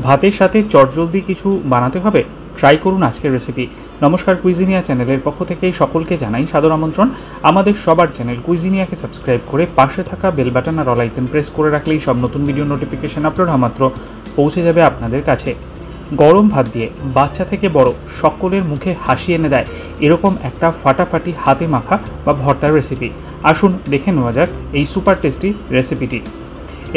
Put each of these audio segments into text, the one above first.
ভাতের সাথে চটজলদি কিছু বানাতে হবে, ট্রাই করুন আজকের রেসিপি। নমস্কার, কুইজিনিয়া চ্যানেলের পক্ষ থেকে সকলকে জানাই সাদর আমন্ত্রণ। আমাদের সবার চ্যানেল কুইজিনিয়াকে সাবস্ক্রাইব করে পাশে থাকা বেল বাটন আর অল আইকন প্রেস করে রাখলেই সব নতুন ভিডিও নোটিফিকেশন আপলোড হওয়া মাত্র পৌঁছে যাবে আপনাদের কাছে। গরম ভাত দিয়ে বাচ্চা থেকে বড় সকলের মুখে হাসি এনে দেয় এরকম একটা ফাটাফাটি হাতে মাখা বা ভর্তার রেসিপি। আসুন দেখে নেওয়া যাক এই সুপার টেস্টি রেসিপিটি।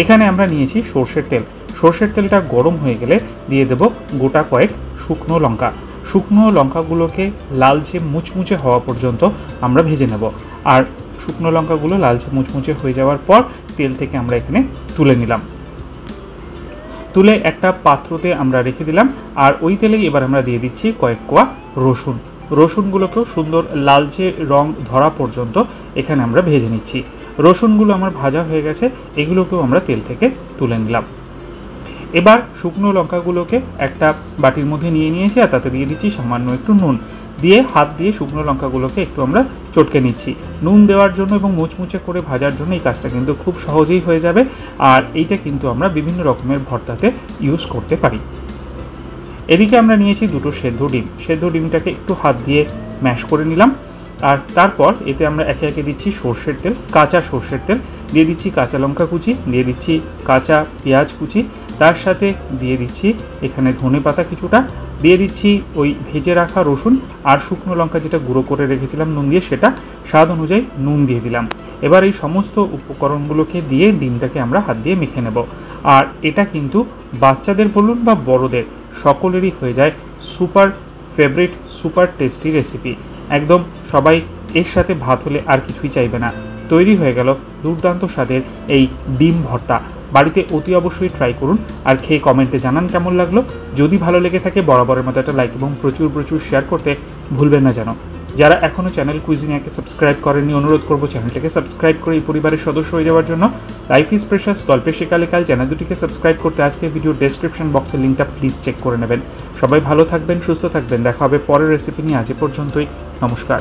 এখানে আমরা নিয়েছি সর্ষের তেল। সর্ষের তেলটা গরম হয়ে গেলে দিয়ে দেব গোটা কয়েক শুকনো লঙ্কা। শুকনো লঙ্কাগুলোকে লালচে মুচমুচে হওয়া পর্যন্ত আমরা ভেজে নেব। আর শুকনো লঙ্কাগুলো লালচে মুচমুচে হয়ে যাওয়ার পর তেল থেকে আমরা এখানে তুলে নিলাম। তুলে একটা পাত্রতে আমরা রেখে দিলাম। আর ওই তেলেই এবার আমরা দিয়ে দিচ্ছি কয়েক কোয়া রসুন। রসুনগুলোকেও সুন্দর লালচে রং ধরা পর্যন্ত এখানে আমরা ভেজে নিচ্ছি। রসুনগুলো আমার ভাজা হয়ে গেছে, এগুলোকেও আমরা তেল থেকে তুলে নিলাম। এবার শুকনো লঙ্কাগুলোকে একটা বাটির মধ্যে নিয়ে নিয়েছি আর তাতে দিয়ে দিচ্ছি সামান্য একটু নুন। দিয়ে হাত দিয়ে শুকনো লঙ্কাগুলোকে একটু আমরা চটকে নিচ্ছি। নুন দেওয়ার জন্য এবং মুচমুচে করে ভাজার জন্য এই কাজটা কিন্তু খুব সহজেই হয়ে যাবে। আর এইটা কিন্তু আমরা বিভিন্ন রকমের ভর্তাতে ইউজ করতে পারি। এদিকে আমরা নিয়েছি দুটো সেদ্ধ ডিম। সেদ্ধ ডিমটাকে একটু হাত দিয়ে ম্যাশ করে নিলাম। আর তারপর এতে আমরা একে একে দিচ্ছি সর্ষের তেল, কাঁচা সর্ষের তেল, দিয়ে দিচ্ছি কাঁচা লঙ্কা কুচি, দিয়ে দিচ্ছি কাঁচা পেঁয়াজ কুচি, তার সাথে দিয়ে দিচ্ছি এখানে ধনে পাতা কিছুটা, দিয়ে দিচ্ছি ওই ভেজে রাখা রসুন আর শুকনো লঙ্কা যেটা গুঁড়ো করে রেখেছিলাম নুন দিয়ে, সেটা স্বাদ অনুযায়ী নুন দিয়ে দিলাম। এবার এই সমস্ত উপকরণগুলোকে দিয়ে ডিমটাকে আমরা হাত দিয়ে মেখে নেব। আর এটা কিন্তু বাচ্চাদের বলুন বা বড়দের সকলেরই হয়ে যায় super favourite super tasty recipe. একদম সবাই এর সাথে ভাত হলে আর কিছুই চাইবে না। তৈরি হয়ে গেল দুর্দান্ত স্বাদের এই ডিম ভর্তা। বাড়িতে অতি অবশ্যই ট্রাই করুন আর খেয়ে কমেন্টে জানান কেমন লাগলো। যদি ভালো লেগে থাকে বরাবরের মতো একটা লাইক এবং প্রচুর শেয়ার করতে ভুলবেন না যেন। যারা এখনও চ্যানেল কুইজিনিয়াকে সাবস্ক্রাইব করেননি, অনুরোধ করবো চ্যানেলটাকে সাবস্ক্রাইব করে এই পরিবারের সদস্য হয়ে যাওয়ার জন্য। লাইফ ইজ প্রেশাস গল্পের শেখালে কাল চ্যানেল দুটিকে সাবস্ক্রাইব করতে আজকে ভিডিও ডেসক্রিপশন বক্সের লিঙ্কটা প্লিজ চেক করে নেবেন। সবাই ভালো থাকবেন, সুস্থ থাকবেন। দেখা হবে পরের রেসিপি নিয়ে। আজ পর্যন্তই, নমস্কার।